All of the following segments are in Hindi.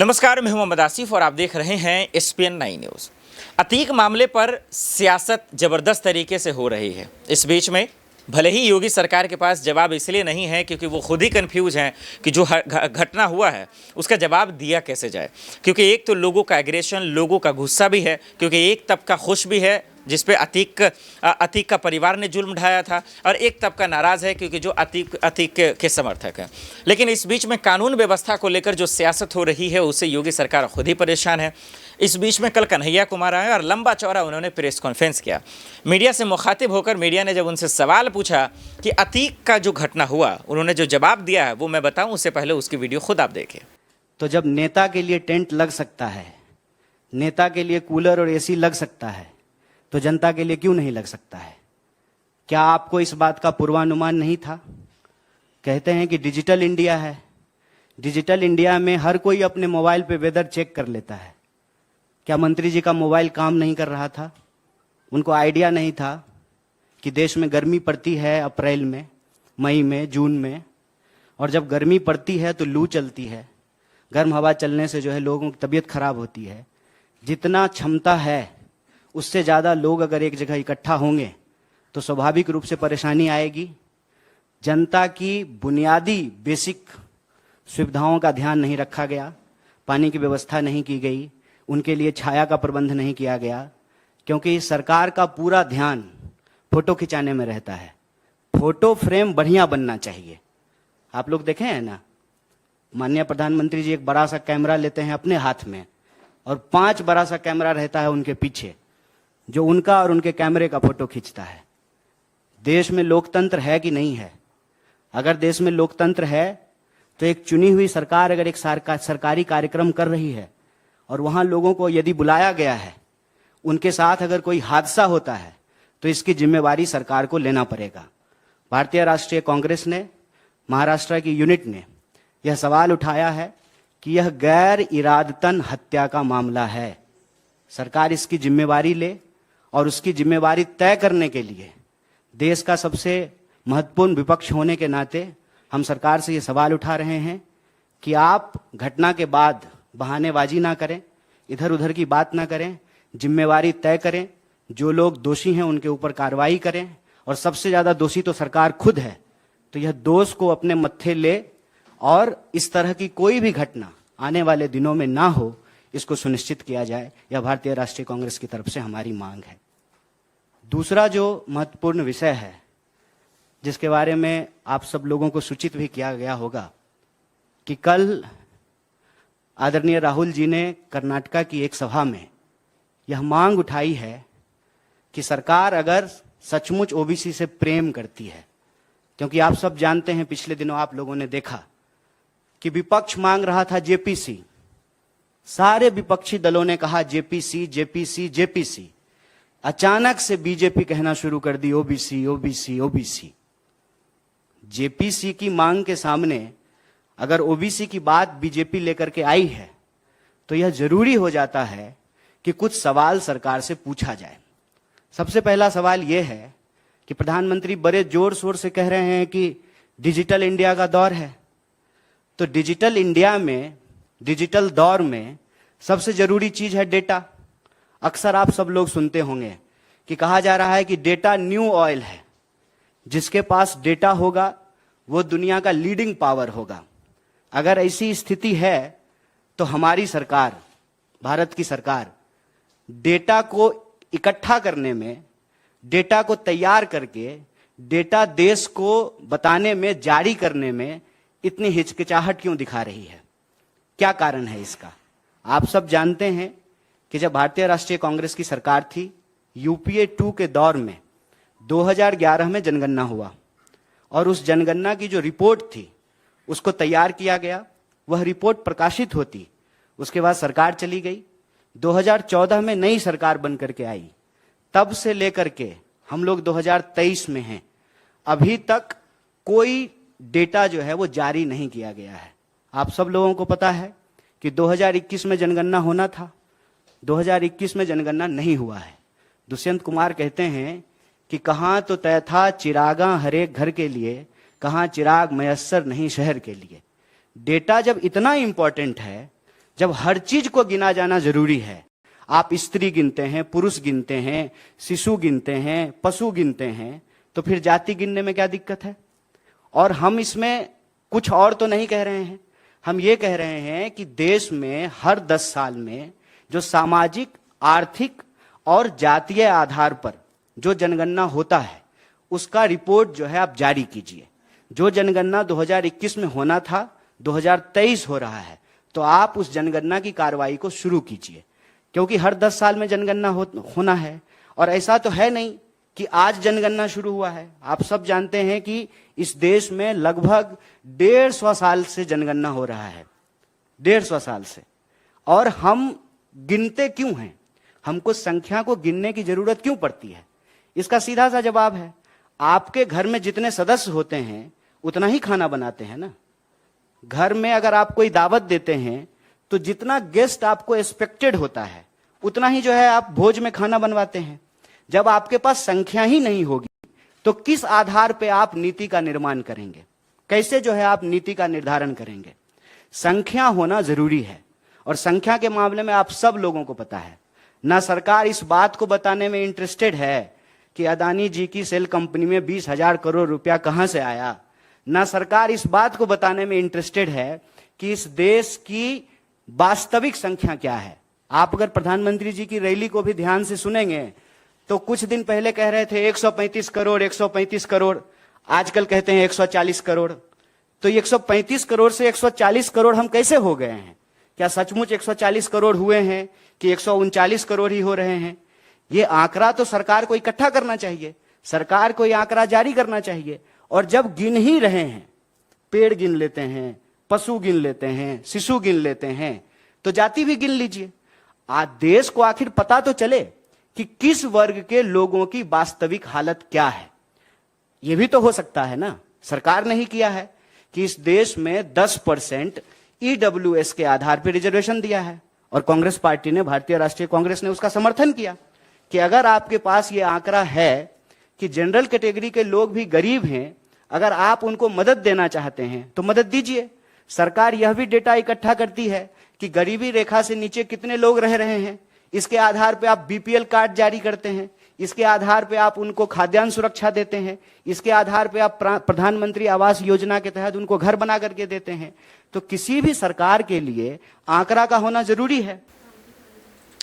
नमस्कार, मैं हूं मोहम्मद आसिफ और आप देख रहे हैं SPN 9 न्यूज़। अतीक मामले पर सियासत जबरदस्त तरीके से हो रही है। इस बीच में भले ही योगी सरकार के पास जवाब इसलिए नहीं है क्योंकि वो खुद ही कंफ्यूज हैं कि जो घटना हुआ है उसका जवाब दिया कैसे जाए, क्योंकि एक तो लोगों का एग्रेशन, लोगों का गुस्सा भी है, क्योंकि एक तबका खुश भी है जिस पे अतीक का परिवार ने जुल्म ढाया था, और एक तबका नाराज़ है क्योंकि जो अतीक के समर्थक हैं। लेकिन इस बीच में कानून व्यवस्था को लेकर जो सियासत हो रही है उससे योगी सरकार खुद ही परेशान है। इस बीच में कल कन्हैया कुमार आए और लंबा चौड़ा उन्होंने प्रेस कॉन्फ्रेंस किया। मीडिया से मुखातिब होकर मीडिया ने जब उनसे सवाल पूछा कि अतीक का जो घटना हुआ, उन्होंने जो जवाब दिया है वो मैं बताऊं, उससे पहले उसकी वीडियो खुद आप देखें। तो जब नेता के लिए टेंट लग सकता है, नेता के लिए कूलर और एसी लग सकता है, तो जनता के लिए क्यों नहीं लग सकता है? क्या आपको इस बात का पूर्वानुमान नहीं था? कहते हैं कि डिजिटल इंडिया है। डिजिटल इंडिया में हर कोई अपने मोबाइल पे वेदर चेक कर लेता है। क्या मंत्री जी का मोबाइल काम नहीं कर रहा था? उनको आइडिया नहीं था कि देश में गर्मी पड़ती है अप्रैल में, मई में, जून में, और जब गर्मी पड़ती है तो लू चलती है। गर्म हवा चलने से जो है लोगों की तबीयत खराब होती है। जितना क्षमता है उससे ज़्यादा लोग अगर एक जगह इकट्ठा होंगे तो स्वाभाविक रूप से परेशानी आएगी। जनता की बुनियादी बेसिक सुविधाओं का ध्यान नहीं रखा गया, पानी की व्यवस्था नहीं की गई, उनके लिए छाया का प्रबंध नहीं किया गया, क्योंकि सरकार का पूरा ध्यान फोटो खिंचाने में रहता है। फोटो फ्रेम बढ़िया बनना चाहिए। आप लोग देखे हैं ना, माननीय प्रधानमंत्री जी एक बड़ा सा कैमरा लेते हैं अपने हाथ में और 5 बड़ा सा कैमरा रहता है उनके पीछे, जो उनका और उनके कैमरे का फोटो खींचता है। देश में लोकतंत्र है कि नहीं है? अगर देश में लोकतंत्र है तो एक चुनी हुई सरकार अगर एक सरकारी कार्यक्रम कर रही है और वहां लोगों को यदि बुलाया गया है, उनके साथ अगर कोई हादसा होता है तो इसकी जिम्मेवारी सरकार को लेना पड़ेगा। भारतीय राष्ट्रीय कांग्रेस ने, महाराष्ट्र की यूनिट ने यह सवाल उठाया है कि यह गैर इरादतन हत्या का मामला है। सरकार इसकी जिम्मेवारी ले और उसकी जिम्मेवारी तय करने के लिए देश का सबसे महत्वपूर्ण विपक्ष होने के नाते हम सरकार से ये सवाल उठा रहे हैं कि आप घटना के बाद बहानेबाजी ना करें, इधर उधर की बात ना करें, जिम्मेवारी तय करें, जो लोग दोषी हैं उनके ऊपर कार्रवाई करें, और सबसे ज़्यादा दोषी तो सरकार खुद है, तो यह दोष को अपने मत्थे ले और इस तरह की कोई भी घटना आने वाले दिनों में ना हो, इसको सुनिश्चित किया जाए। यह भारतीय राष्ट्रीय कांग्रेस की तरफ से हमारी मांग है। दूसरा जो महत्वपूर्ण विषय है जिसके बारे में आप सब लोगों को सूचित भी किया गया होगा कि कल आदरणीय राहुल जी ने कर्नाटका की एक सभा में यह मांग उठाई है कि सरकार अगर सचमुच ओबीसी से प्रेम करती है, क्योंकि आप सब जानते हैं पिछले दिनों आप लोगों ने देखा कि विपक्ष मांग रहा था जेपीसी, सारे विपक्षी दलों ने कहा जेपीसी जेपीसी जेपीसी, अचानक से बीजेपी कहना शुरू कर दी ओबीसी ओबीसी ओबीसी। जेपीसी की मांग के सामने अगर ओबीसी की बात बीजेपी लेकर के आई है तो यह जरूरी हो जाता है कि कुछ सवाल सरकार से पूछा जाए। सबसे पहला सवाल यह है कि प्रधानमंत्री बड़े जोर शोर से कह रहे हैं कि डिजिटल इंडिया का दौर है, तो डिजिटल इंडिया में, डिजिटल दौर में सबसे जरूरी चीज है डेटा। अक्सर आप सब लोग सुनते होंगे कि कहा जा रहा है कि डेटा न्यू ऑयल है, जिसके पास डेटा होगा वो दुनिया का लीडिंग पावर होगा। अगर ऐसी स्थिति है तो हमारी सरकार, भारत की सरकार, डेटा को इकट्ठा करने में, डेटा को तैयार करके डेटा देश को बताने में, जारी करने में इतनी हिचकिचाहट क्यों दिखा रही है? क्या कारण है इसका? आप सब जानते हैं कि जब भारतीय राष्ट्रीय कांग्रेस की सरकार थी, यूपीए 2 के दौर में 2011 में जनगणना हुआ और उस जनगणना की जो रिपोर्ट थी उसको तैयार किया गया। वह रिपोर्ट प्रकाशित होती, उसके बाद सरकार चली गई। 2014 में नई सरकार बन करके आई, तब से लेकर के हम लोग 2023 में हैं, अभी तक कोई डेटा जो है वो जारी नहीं किया गया है। आप सब लोगों को पता है कि 2021 में जनगणना होना था, 2021 में जनगणना नहीं हुआ है। दुष्यंत कुमार कहते हैं कि कहाँ तो तय था चिरागा हरेक घर के लिए, कहाँ चिराग मयस्सर नहीं शहर के लिए। डेटा जब इतना इंपॉर्टेंट है, जब हर चीज को गिना जाना जरूरी है, आप स्त्री गिनते हैं, पुरुष गिनते हैं, शिशु गिनते हैं, पशु गिनते हैं, तो फिर जाति गिनने में क्या दिक्कत है? और हम इसमें कुछ और तो नहीं कह रहे हैं, हम ये कह रहे हैं कि देश में हर 10 साल में जो सामाजिक, आर्थिक और जातीय आधार पर जो जनगणना होता है उसका रिपोर्ट जो है आप जारी कीजिए। जो जनगणना 2021 में होना था 2023 हो रहा है, तो आप उस जनगणना की कार्रवाई को शुरू कीजिए, क्योंकि हर 10 साल में जनगणना होना है। और ऐसा तो है नहीं कि आज जनगणना शुरू हुआ है। आप सब जानते हैं कि इस देश में लगभग 150 साल से जनगणना हो रहा है, 150 साल से। और हम गिनते क्यों हैं? हमको संख्या को गिनने की जरूरत क्यों पड़ती है? इसका सीधा सा जवाब है, आपके घर में जितने सदस्य होते हैं उतना ही खाना बनाते हैं ना। घर में अगर आप कोई दावत देते हैं तो जितना गेस्ट आपको एक्सपेक्टेड होता है उतना ही जो है आप भोज में खाना बनवाते हैं। जब आपके पास संख्या ही नहीं होगी तो किस आधार पे आप नीति का निर्माण करेंगे? कैसे जो है आप नीति का निर्धारण करेंगे? संख्या होना जरूरी है। और संख्या के मामले में आप सब लोगों को पता है, ना सरकार इस बात को बताने में इंटरेस्टेड है कि अदानी जी की सेल कंपनी में 20,000 करोड़ रुपया कहां से आया, ना सरकार इस बात को बताने में इंटरेस्टेड है कि इस देश की वास्तविक संख्या क्या है। आप अगर प्रधानमंत्री जी की रैली को भी ध्यान से सुनेंगे तो कुछ दिन पहले कह रहे थे 135 करोड़ 135 करोड़, आजकल कहते हैं 140 करोड़। तो 135 करोड़ से 140 करोड़ हम कैसे हो गए हैं? क्या सचमुच 140 करोड़ हुए हैं कि 139 करोड़ ही हो रहे हैं? ये आंकड़ा तो सरकार को इकट्ठा करना चाहिए, सरकार को ये आंकड़ा जारी करना चाहिए। और जब गिन ही रहे हैं, पेड़ गिन लेते हैं, पशु गिन लेते हैं, शिशु गिन लेते हैं, तो जाति भी गिन लीजिए। आज देश को आखिर पता तो चले कि किस वर्ग के लोगों की वास्तविक हालत क्या है। यह भी तो हो सकता है ना। सरकार ने ही किया है कि इस देश में 10% EWS के आधार पर रिजर्वेशन दिया है, और कांग्रेस पार्टी ने, भारतीय राष्ट्रीय कांग्रेस ने उसका समर्थन किया कि अगर आपके पास ये आंकड़ा है कि जनरल कैटेगरी के लोग भी गरीब हैं, अगर आप उनको मदद देना चाहते हैं तो मदद दीजिए। सरकार यह भी डेटा इकट्ठा करती है कि गरीबी रेखा से नीचे कितने लोग रह रहे हैं, इसके आधार पे आप BPL कार्ड जारी करते हैं, इसके आधार पे आप उनको खाद्यान्न सुरक्षा देते हैं, इसके आधार पे आप प्रधानमंत्री आवास योजना के तहत उनको घर बना करके देते हैं। तो किसी भी सरकार के लिए आंकड़ा का होना जरूरी है।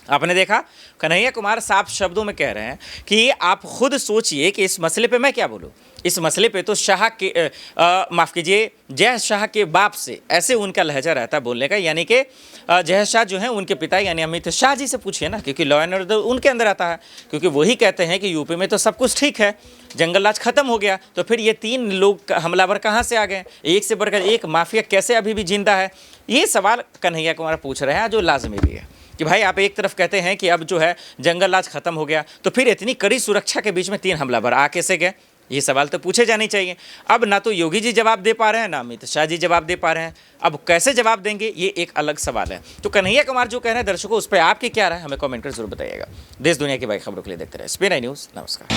आपने देखा, कन्हैया कुमार साफ शब्दों में कह रहे हैं कि आप खुद सोचिए कि इस मसले पे मैं क्या बोलूं। इस मसले पे तो शाह के माफ़ कीजिए, जय शाह के बाप से ऐसे उनका लहजा रहता बोलने का, यानी कि जय शाह जो हैं उनके पिता यानी अमित शाह जी से पूछिए ना, क्योंकि लॉ एंड ऑर्डर उनके अंदर आता है। क्योंकि वही कहते हैं कि यूपी में तो सब कुछ ठीक है, जंगल राज खत्म हो गया, तो फिर ये 3 लोग हमलावर कहाँ से आ गए? एक से बढ़कर एक माफिया कैसे अभी भी जिंदा है? ये सवाल कन्हैया कुमार पूछ रहे हैं, जो लाजमी भी है कि भाई आप एक तरफ कहते हैं कि अब जो है जंगल राज खत्म हो गया, तो फिर इतनी कड़ी सुरक्षा के बीच में 3 हमलावर आ कैसे गए? ये सवाल तो पूछे जाने चाहिए। अब ना तो योगी जी जवाब दे पा रहे हैं, ना अमित शाह जी जवाब दे पा रहे हैं। अब कैसे जवाब देंगे, ये एक अलग सवाल है। तो कन्हैया कुमार जो कह रहे हैं दर्शकों, उस पर आपकी क्या राय, हमें कमेंट कर जरूर बताइएगा। देश दुनिया की बड़ी खबरों के लिए देखते रहे SPN न्यूज़। नमस्कार।